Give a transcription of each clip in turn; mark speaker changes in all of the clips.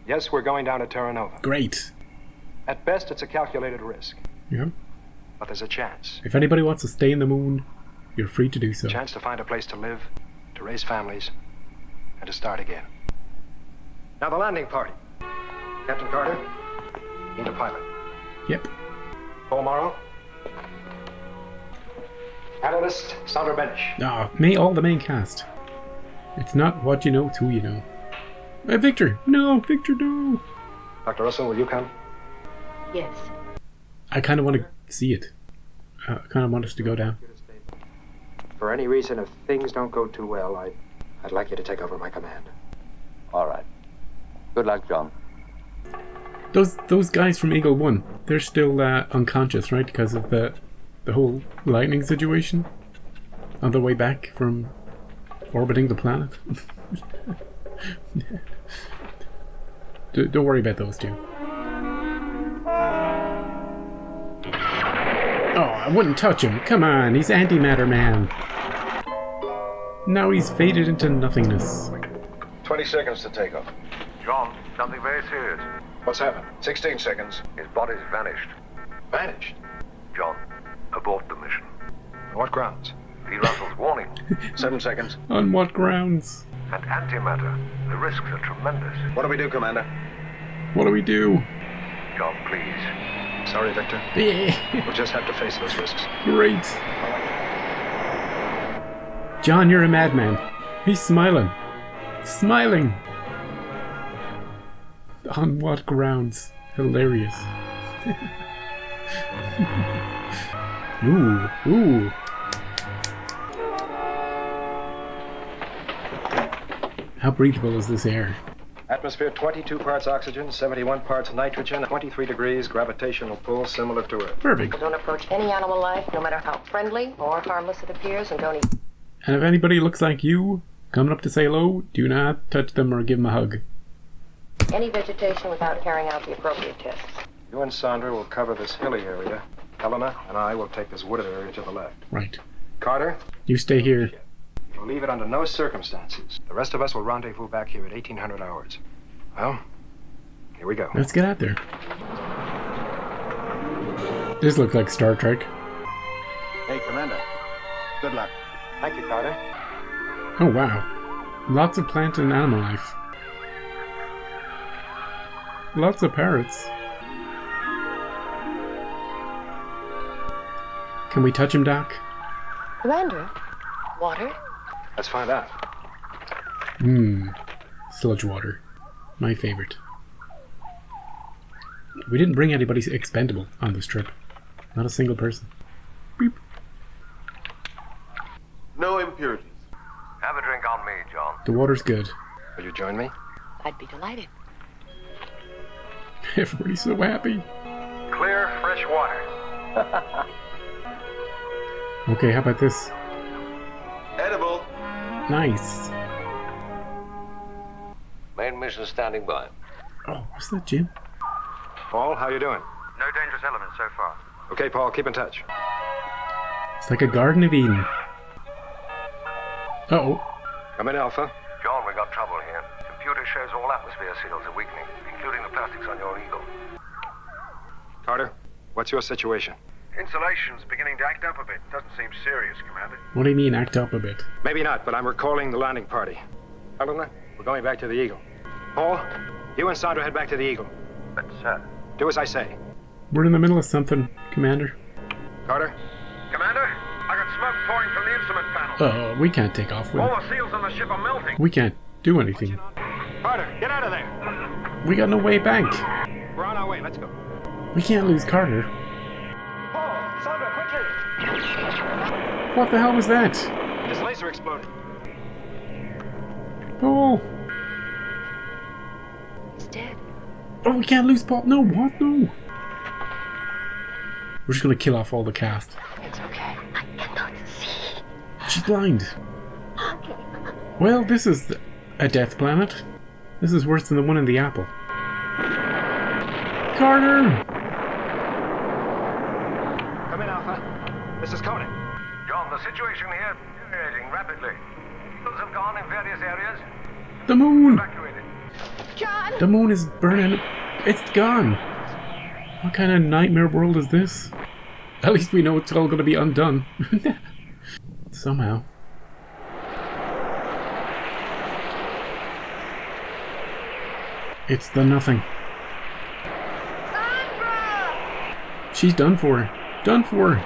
Speaker 1: Yes, we're going down to Terra Nova.
Speaker 2: Great.
Speaker 1: At best, it's a calculated risk.
Speaker 2: Yeah.
Speaker 1: But there's a chance.
Speaker 2: If anybody wants to stay in the moon, you're free to do so.
Speaker 1: A chance to find a place to live, to raise families, and to start again. Now the landing party. Captain Carter, need a pilot.
Speaker 2: Yep.
Speaker 1: Paul Morrow. Analyst, Sandra Benish.
Speaker 2: All the main cast. It's not what you know, it's who you know. Victor! No! Victor, no!
Speaker 1: Dr. Russell, will you come?
Speaker 3: Yes.
Speaker 2: I kind of want to see it. I kind of want us to go down.
Speaker 1: For any reason, if things don't go too well, I'd like you to take over my command.
Speaker 4: All right. Good luck, John.
Speaker 2: Those guys from Eagle 1, they're still unconscious, right? Because of the whole lightning situation? On the way back from orbiting the planet? Don't worry about those two. Oh, I wouldn't touch him. Come on, he's antimatter man. Now he's faded into nothingness.
Speaker 5: 20 seconds to take off.
Speaker 6: John, something very serious.
Speaker 1: What's happened?
Speaker 5: 16 seconds.
Speaker 6: His body's vanished.
Speaker 1: Vanished?
Speaker 6: John, abort the mission.
Speaker 1: On what grounds?
Speaker 6: Lee Russell's warning.
Speaker 5: 7 seconds.
Speaker 2: On what grounds?
Speaker 6: And antimatter. The risks are tremendous.
Speaker 5: What do we do, Commander?
Speaker 2: What do we do?
Speaker 6: John, please.
Speaker 1: Sorry, Victor.
Speaker 2: Yeah.
Speaker 1: We'll just have to face those risks.
Speaker 2: Great. John, you're a madman. He's smiling. Smiling. On what grounds? Hilarious. Ooh. How breathable is this air?
Speaker 1: Atmosphere 22 parts oxygen, 71 parts nitrogen, 23 degrees gravitational pull similar to Earth.
Speaker 2: Perfect.
Speaker 3: Don't approach any animal life, no matter how friendly or harmless it appears, and don't eat.
Speaker 2: And if anybody looks like you, coming up to say hello, do not touch them or give them a hug.
Speaker 3: Any vegetation without carrying out the appropriate tests.
Speaker 1: You and Sandra will cover this hilly area. Helena and I will take this wooded area to the left.
Speaker 2: Right.
Speaker 1: Carter,
Speaker 2: You stay here.
Speaker 1: you'll leave it under no circumstances. The rest of us will rendezvous back here at 1800 hours. Well, here we go.
Speaker 2: Let's get out there. This looks like Star Trek.
Speaker 5: Hey, Commander. Good luck.
Speaker 1: Thank you, Carter.
Speaker 2: Oh, wow. Lots of plant and animal life. Lots of parrots. Can we touch him, Doc?
Speaker 3: Commander, water?
Speaker 1: Let's find out.
Speaker 2: Sludge water. My favorite. We didn't bring anybody expendable on this trip. Not a single person. Beep.
Speaker 5: No impurities.
Speaker 6: Have a drink on me, John.
Speaker 2: The water's good.
Speaker 1: Will you join me?
Speaker 3: I'd be delighted.
Speaker 2: Everybody's so happy.
Speaker 6: Clear, fresh water.
Speaker 2: Okay, how about this?
Speaker 5: Edible.
Speaker 2: Nice.
Speaker 4: Main mission standing by.
Speaker 2: Oh, what's that, Jim?
Speaker 1: Paul, how you doing?
Speaker 6: No dangerous elements so far.
Speaker 1: Okay, Paul, keep in touch.
Speaker 2: It's like a Garden of Eden. Uh-oh.
Speaker 1: Come in, Alpha.
Speaker 6: John, we got trouble here. Computer shows all atmosphere seals are weakening, including the plastics on your Eagle.
Speaker 1: Carter, what's your situation?
Speaker 6: Insulation's beginning to act up a bit. Doesn't seem serious, Commander.
Speaker 2: What do you mean, act up a bit?
Speaker 1: Maybe not, but I'm recalling the landing party. Helena, we're going back to the Eagle. Paul, you and Sandra head back to the Eagle.
Speaker 6: But, sir.
Speaker 1: Do as I say.
Speaker 2: We're in the middle of something, Commander.
Speaker 1: Carter?
Speaker 6: Commander, I got smoke pouring from the instrument panel.
Speaker 2: We can't take off with
Speaker 6: All the seals on the ship are melting.
Speaker 2: We can't do anything.
Speaker 1: Carter, get out of there!
Speaker 2: We got no way back.
Speaker 1: We're on our way, let's go.
Speaker 2: We can't lose Carter.
Speaker 1: Paul, Sandra, quickly!
Speaker 2: What the hell was that?
Speaker 1: This laser exploded.
Speaker 2: Paul!
Speaker 3: He's dead.
Speaker 2: Oh, we can't lose Paul. No, what? No. We're just gonna kill off all the cast.
Speaker 3: It's okay. I cannot see.
Speaker 2: She's blind. Well, this is a death planet. This is worse than the one in the apple. Carter!
Speaker 1: Come in, Alpha. This is Conan.
Speaker 6: John, the situation here is deteriorating rapidly. Eagles have gone in various areas.
Speaker 2: The moon!
Speaker 6: Evacuated.
Speaker 3: John!
Speaker 2: The moon is burning. It's gone. What kind of nightmare world is this? At least we know it's all going to be undone. Somehow. It's the nothing.
Speaker 3: Sandra!
Speaker 2: She's done for. Done for.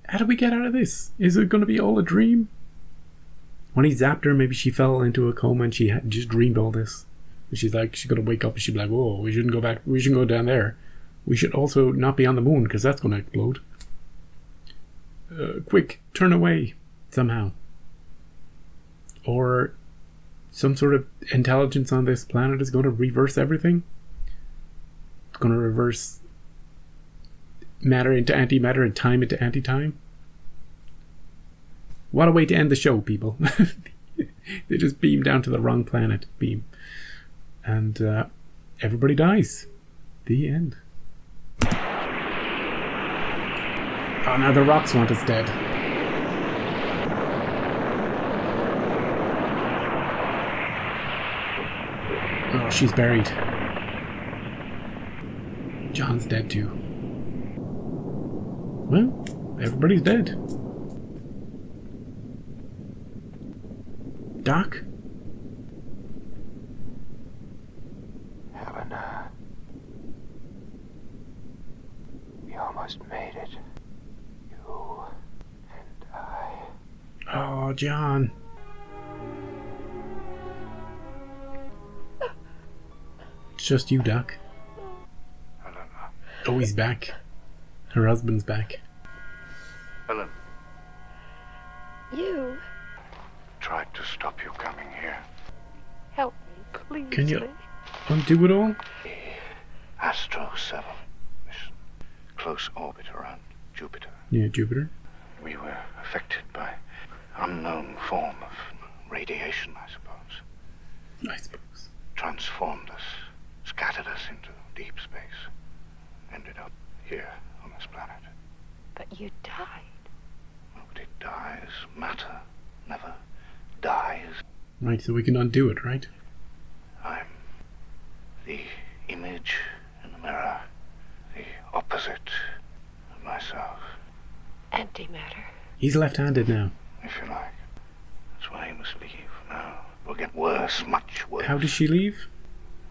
Speaker 2: How do we get out of this? Is it going to be all a dream? When he zapped her, maybe she fell into a coma and she had just dreamed all this. And she's like, she's going to wake up and she'd be like, whoa, we shouldn't go back. We shouldn't go down there. We should also not be on the moon because that's going to explode. Quick, turn away somehow. Or some sort of intelligence on this planet is going to reverse everything. It's going to reverse matter into antimatter and time into anti-time. What a way to end the show, people. They just beam down to the wrong planet. Beam. And everybody dies. The end. Oh, now the rocks want us dead. Oh, she's buried. John's dead too. Well, everybody's dead. Doc?
Speaker 1: Helena. We almost made it. You and I.
Speaker 2: Oh, John. It's just you, Doc.
Speaker 5: Helena.
Speaker 2: Oh, he's back. Her husband's back.
Speaker 5: Helen.
Speaker 3: You.
Speaker 5: Tried to stop you coming here.
Speaker 3: Help me, please.
Speaker 2: Can you
Speaker 3: please.
Speaker 2: undo it all?
Speaker 5: Astro 7 mission. Close orbit around Jupiter.
Speaker 2: Yeah, Jupiter.
Speaker 5: We were affected by unknown form of radiation, I suppose.
Speaker 2: I suppose.
Speaker 5: Transformed us, scattered us into deep space. Ended up here on this planet.
Speaker 3: But you died.
Speaker 5: Nobody dies. Matter never dies.
Speaker 2: Right, so we can undo it, right?
Speaker 5: I'm the image in the mirror. The opposite of myself,
Speaker 3: Antimatter.
Speaker 2: He's left-handed now.
Speaker 5: if you like. That's why you must leave now. It'll get worse, much worse.
Speaker 2: How does she leave?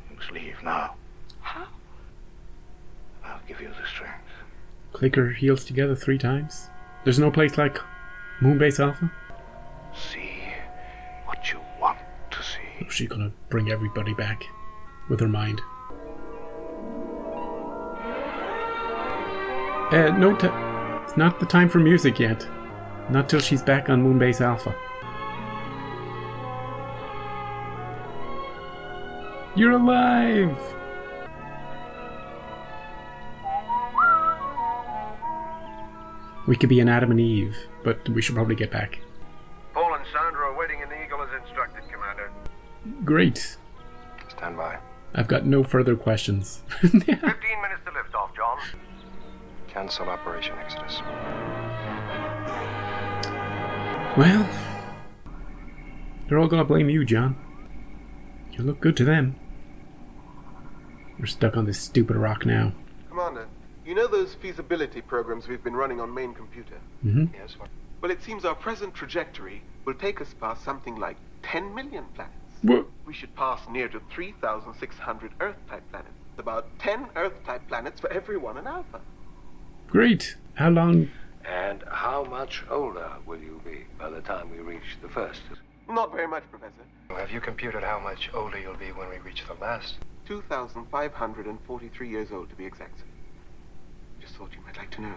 Speaker 5: You must leave now.
Speaker 3: How?
Speaker 5: I'll give you the strength.
Speaker 2: Click her heels together 3 times. There's no place like Moonbase Alpha.
Speaker 5: See what you want to see.
Speaker 2: She's gonna bring everybody back with her mind. No, it's not the time for music yet. Not till she's back on Moonbase Alpha. You're alive! We could be an Adam and Eve, but we should probably get back.
Speaker 6: Paul and Sandra are waiting in the Eagle as instructed, Commander.
Speaker 2: Great.
Speaker 1: Stand by.
Speaker 2: I've got no further questions.
Speaker 6: 15 minutes to lift off, John.
Speaker 1: Cancel Operation Exodus.
Speaker 2: Well, they're all gonna blame you, John. You look good to them. We're stuck on this stupid rock now.
Speaker 7: Commander, you know those feasibility programs we've been running on main computer?
Speaker 1: Yes, what?
Speaker 7: Well, it seems our present trajectory will take us past something like 10 million planets.
Speaker 2: What?
Speaker 7: We should pass near to 3,600 Earth-type planets. About 10 Earth-type planets for every one in Alpha.
Speaker 2: Great. How long?
Speaker 4: And how much older will you be by the time we reach the first?
Speaker 7: Not very much, Professor.
Speaker 1: Have you computed how much older you'll be when we reach the last?
Speaker 7: 2,543 years old, to be exact, sir. Just thought you might like to know.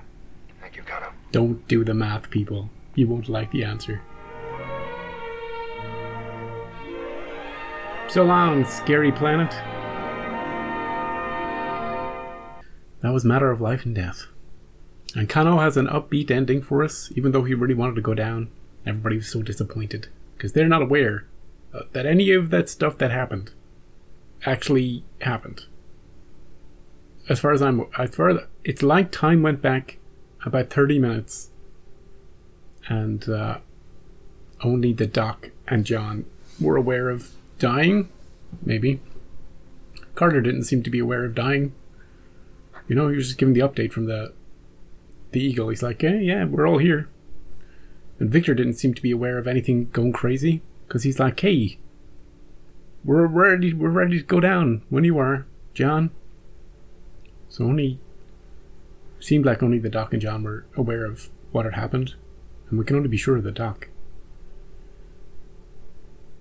Speaker 1: Thank you, Connor.
Speaker 2: Don't do the math, people. You won't like the answer. So long, scary planet. That was Matter of Life and Death. And Kano has an upbeat ending for us, even though he really wanted to go down. Everybody was so disappointed, because they're not aware that any of that stuff that happened actually happened. As far as it's like time went back about 30 minutes, and only the Doc and John were aware of dying. Maybe. Carter didn't seem to be aware of dying. You know, he was just giving the update from the Eagle. He's like, yeah, we're all here. And Victor didn't seem to be aware of anything going crazy, because he's like, hey, we're ready to go down when you are, John. So seemed like only the Doc and John were aware of what had happened, and we can only be sure of the Doc.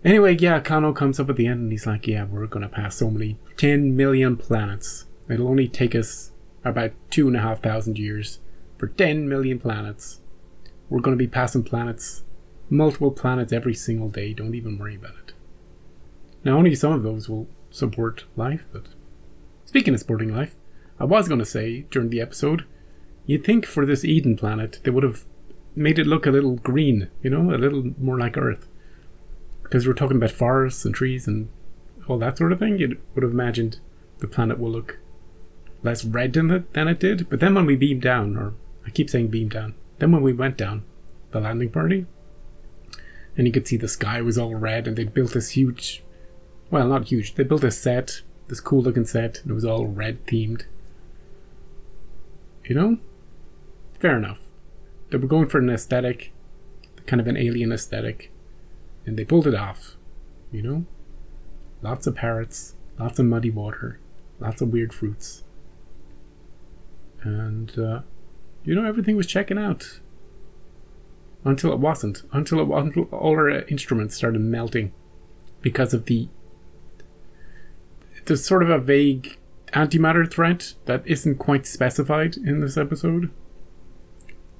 Speaker 2: Anyway, yeah, Kano comes up at the end and he's like, yeah, we're going to pass so many 10 million planets. It'll only take us about 2,500 years for 10 million planets. We're going to be passing planets, multiple planets every single day. Don't even worry about it. Now, only some of those will support life, but speaking of supporting life, I was going to say during the episode, you'd think for this Eden planet, they would have made it look a little green, you know, a little more like Earth. Because we're talking about forests and trees and all that sort of thing, you would have imagined the planet will look less red than it did. But then when we beamed down, or I keep saying beamed down, then when we went down, the landing party, and you could see the sky was all red, and they'd built this huge, well, not huge, they built a set, this cool looking set, and it was all red themed. You know? Fair enough. They were going for an aesthetic, kind of an alien aesthetic. And they pulled it off, you know? Lots of parrots, lots of muddy water, lots of weird fruits. And, you know, everything was checking out. Until it wasn't. Until all our instruments started melting. Because of there's sort of a vague antimatter threat that isn't quite specified in this episode.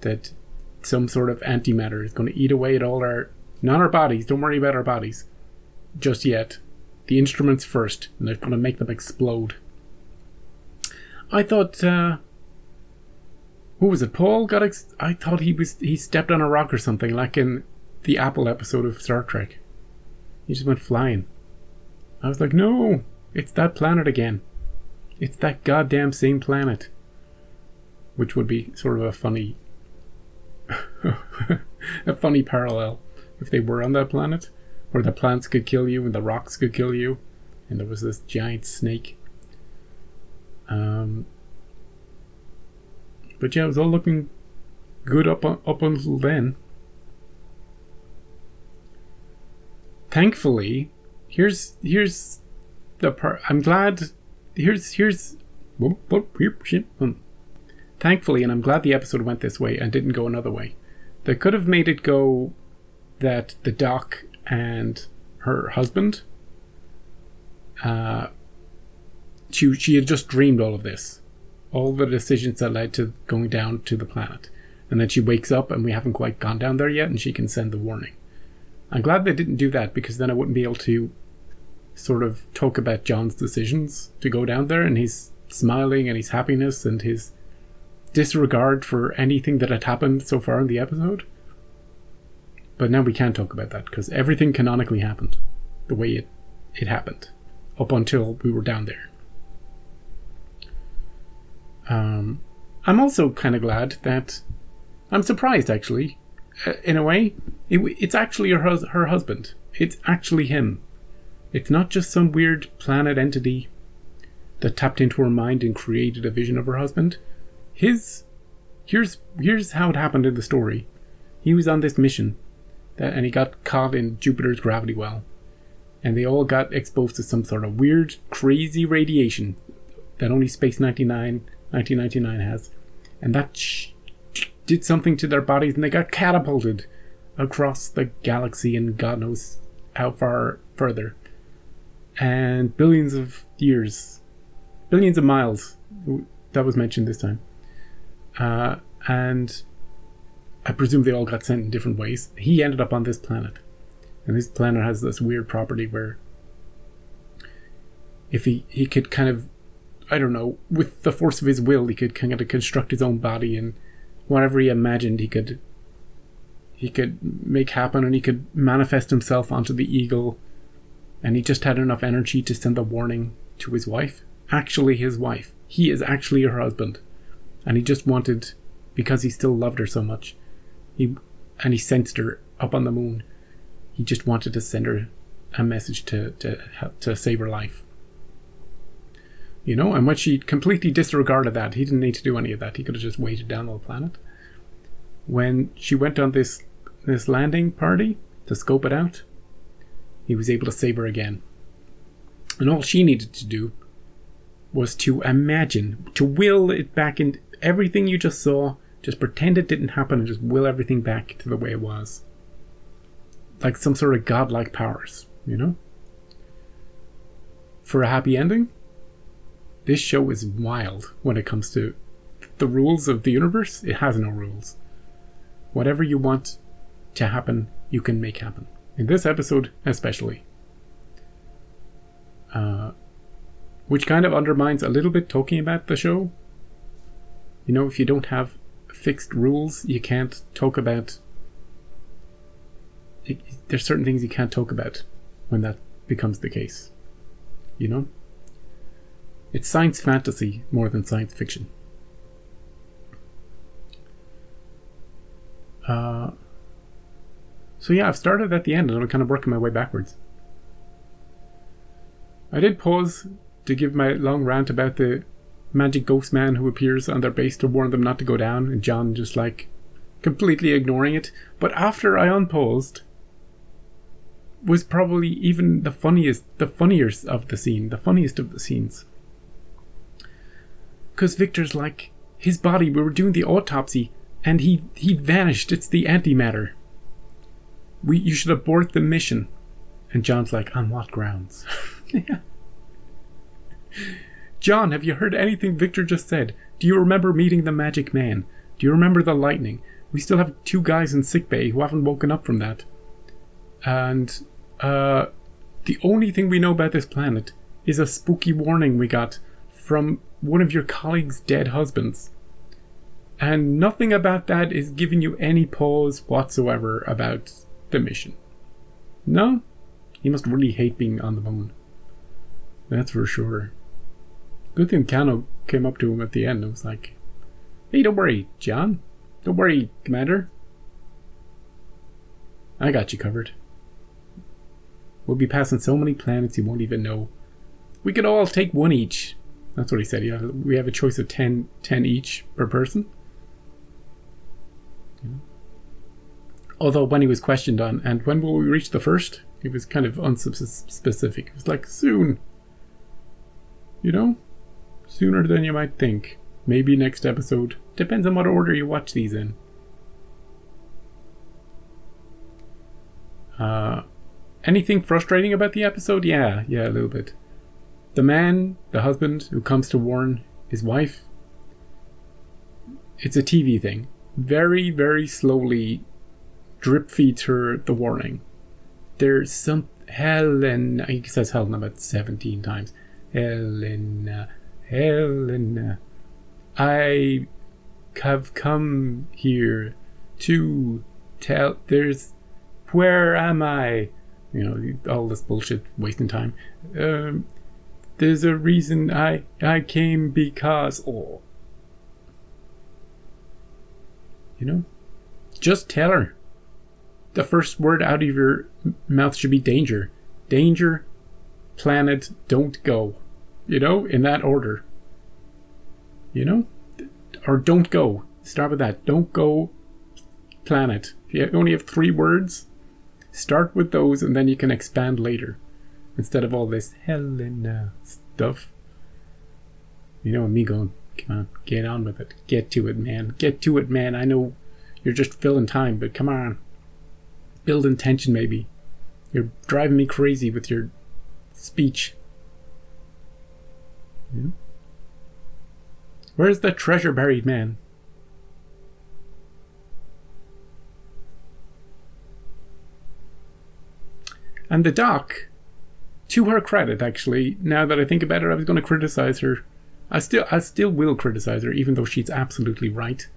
Speaker 2: That some sort of antimatter is going to eat away at all our... Not our bodies, don't worry about our bodies. Just yet. The instruments first, and they're going to make them explode. I thought, who was it, Paul? I thought he stepped on a rock or something, like in the Apple episode of Star Trek. He just went flying. I was like, no, it's that planet again. It's that goddamn same planet. Which would be sort of a funny parallel. If they were on that planet, where the plants could kill you and the rocks could kill you, and there was this giant snake. But yeah, it was all looking good up until then. Thankfully, here's the part. I'm glad. Thankfully, and I'm glad the episode went this way and didn't go another way. They could have made it go that the Doc and her husband, she had just dreamed all of this, all the decisions that led to going down to the planet, and then she wakes up and we haven't quite gone down there yet, and she can send the warning. I'm glad they didn't do that, because then I wouldn't be able to sort of talk about John's decisions to go down there, and his smiling and his happiness and his disregard for anything that had happened so far in the episode. But now we can't talk about that, because everything canonically happened the way it happened up until we were down there. I'm also kind of glad that... I'm surprised, actually. In a way, it's actually her husband. It's actually him. It's not just some weird planet entity that tapped into her mind and created a vision of her husband. Here's how it happened in the story. He was on this mission, and he got caught in Jupiter's gravity well, and they all got exposed to some sort of weird, crazy radiation that only Space 1999 has, and that did something to their bodies, and they got catapulted across the galaxy and God knows how far further, and billions of miles, that was mentioned this time, and I presume they all got sent in different ways. He ended up on this planet. And this planet has this weird property where if he could kind of, I don't know, with the force of his will, he could kind of construct his own body, and whatever he imagined he could make happen, and he could manifest himself onto the Eagle, and he just had enough energy to send the warning to his wife. Actually his wife. He is actually her husband. And he just wanted, because he still loved her so much, he sensed her up on the moon. He just wanted to send her a message to help to save her life. You know, and when she completely disregarded that, he didn't need to do any of that. He could have just waited down on the planet. When she went on this landing party to scope it out, he was able to save her again. And all she needed to do was to imagine, to will it back in everything you just saw, just pretend it didn't happen and just will everything back to the way it was. Like some sort of godlike powers, you know? For a happy ending, this show is wild when it comes to the rules of the universe. It has no rules. Whatever you want to happen, you can make happen. In this episode, especially. Which kind of undermines a little bit talking about the show. You know, if you don't have fixed rules, you can't talk about... There's certain things you can't talk about when that becomes the case. You know? It's science fantasy more than science fiction. So yeah, I've started at the end and I'm kind of working my way backwards. I did pause to give my long rant about the magic ghost man who appears on their base to warn them not to go down, and John just like completely ignoring it. But after I unpaused, was probably even the funniest of the scenes. Because Victor's like, his body, we were doing the autopsy, and he vanished. It's the antimatter. You should abort the mission. And John's like, on what grounds? Yeah. John, have you heard anything Victor just said? Do you remember meeting the magic man? Do you remember the lightning? We still have 2 guys in sickbay who haven't woken up from that. And the only thing we know about this planet is a spooky warning we got from one of your colleagues' dead husbands. And nothing about that is giving you any pause whatsoever about the mission. No? He must really hate being on the moon. That's for sure. Good thing Kano came up to him at the end and was like, hey, don't worry, John. Don't worry, Commander. I got you covered. We'll be passing so many planets you won't even know. We could all take 1 each. That's what he said. Yeah, we have a choice of 10 each per person. Yeah. Although when he was questioned on, and when will we reach the first? He was kind of unspecific. It was like, soon. You know? Sooner than you might think. Maybe next episode. Depends on what order you watch these in. Anything frustrating about the episode? Yeah, a little bit. The man, the husband, who comes to warn his wife. It's a TV thing. Very, very slowly drip feeds her the warning. There's some... Helen... He says Helen about 17 times. Helena... I have come here to tell... Where am I? You know, all this bullshit, wasting time. There's a reason I came because... Oh. You know? Just tell her. The first word out of your mouth should be danger. Danger, planet, don't go. You know? In that order. You know? Or don't go. Start with that. Don't go, planet. If you only have 3 words, start with those and then you can expand later. Instead of all this Helena stuff. You know, and me going, come on, get on with it. Get to it, man. Get to it, man. I know you're just filling time, but come on. Build intention, maybe. You're driving me crazy with your speech. Yeah. Where's the treasure buried, man? And the doc, to her credit, actually, now that I think about it, I was going to criticize her. I still will criticize her, even though she's absolutely right.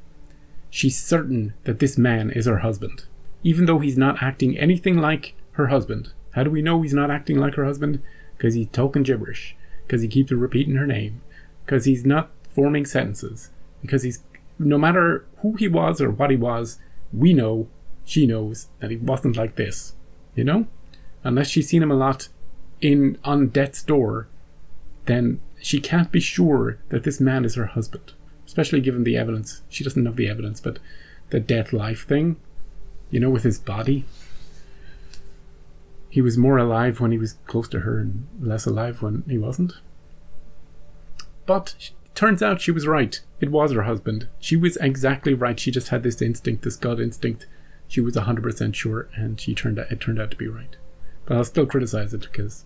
Speaker 2: She's certain that this man is her husband, even though he's not acting anything like her husband. How do we know he's not acting like her husband? Because he's talking gibberish. Because he keeps repeating her name. Because he's not forming sentences. Because he's, no matter who he was or what he was, we know, she knows, that he wasn't like this. You know? unless she's seen him a lot on death's door, then she can't be sure that this man is her husband. Especially given the evidence. She doesn't know the evidence, but the death-life thing, with his body. He was more alive when he was close to her and less alive when he wasn't. But turns out she was right. It was her husband. She was exactly right. She just had this instinct, this gut instinct. She was 100% sure, and it turned out to be right. But I'll still criticize it because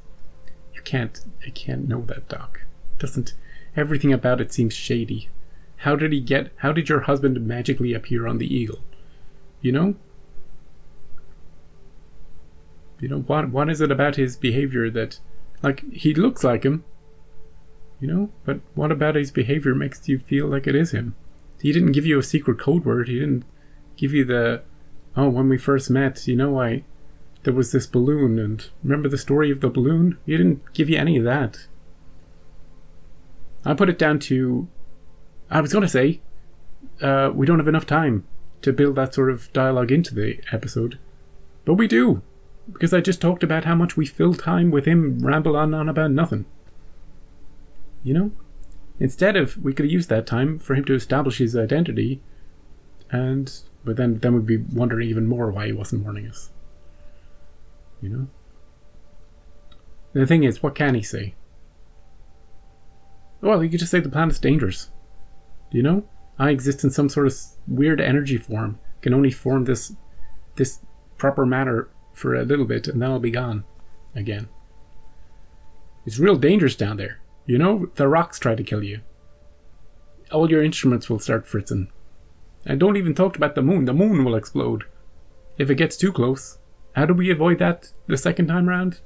Speaker 2: I can't know that, Doc. Everything about it seems shady. How did your husband magically appear on the Eagle? What is it about his behavior that, he looks like him, but what about his behavior makes you feel like it is him? He didn't give you a secret code word. He didn't give you when we first met, there was this balloon, and remember the story of the balloon? He didn't give you any of that. I put it down to, I was going to say, we don't have enough time to build that sort of dialogue into the episode. But we do. Because I just talked about how much we fill time with him ramble on about nothing. Instead of, we could have used that time for him to establish his identity, but then we'd be wondering even more why he wasn't warning us. The thing is, what can he say? Well, he could just say the planet's dangerous. I exist in some sort of weird energy form, can only form this proper matter for a little bit, and then I'll be gone again. It's real dangerous down there. The rocks try to kill you. All your instruments will start fritzing. And don't even talk about the moon. The moon will explode if it gets too close. How do we avoid that the second time round?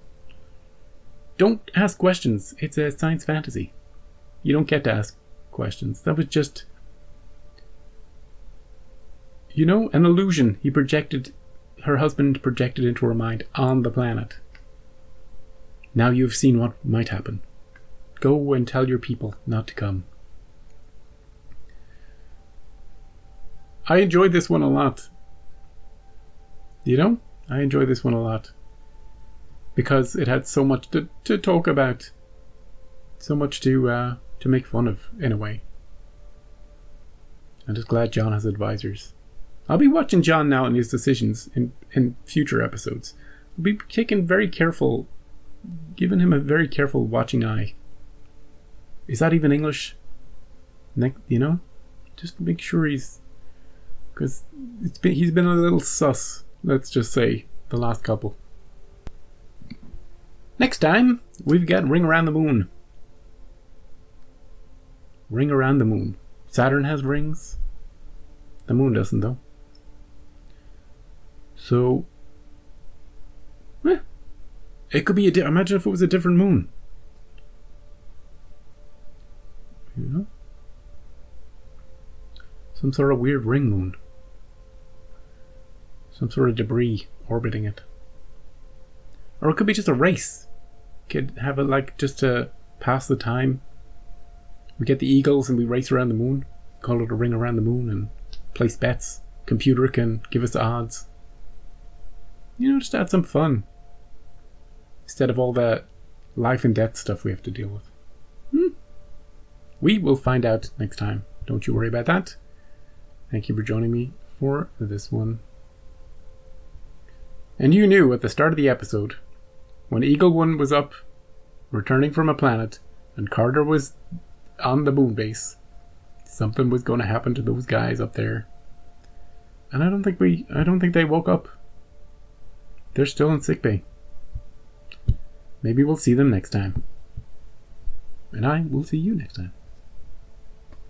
Speaker 2: Don't ask questions. It's a science fantasy. You don't get to ask questions. That was just, an illusion. Her husband projected into her mind on the planet. Now you've seen what might happen. Go and tell your people not to come. I enjoyed this one a lot. I enjoyed this one a lot. Because it had so much to talk about. So much to make fun of, in a way. I'm just glad John has advisors. I'll be watching John now and his decisions in future episodes. I'll be giving him a very careful watching eye. Is that even English? Just make sure because he's been a little sus, let's just say, the last couple. Next time, we've got Ring Around the Moon. Ring Around the Moon. Saturn has rings. The moon doesn't, though. So, it could be imagine if it was a different moon. Some sort of weird ring moon. Some sort of debris orbiting it. Or it could be just a race. Could have it just to pass the time. We get the Eagles and we race around the moon. Call it a ring around the moon and place bets. Computer can give us the odds. Just add some fun. Instead of all that life and death stuff we have to deal with. We will find out next time. Don't you worry about that. Thank you for joining me for this one. And you knew at the start of the episode, when Eagle 1 was up, returning from a planet, and Carter was on the moon base, something was going to happen to those guys up there. And I don't think they woke up. They're still in sickbay. Maybe we'll see them next time. And I will see you next time.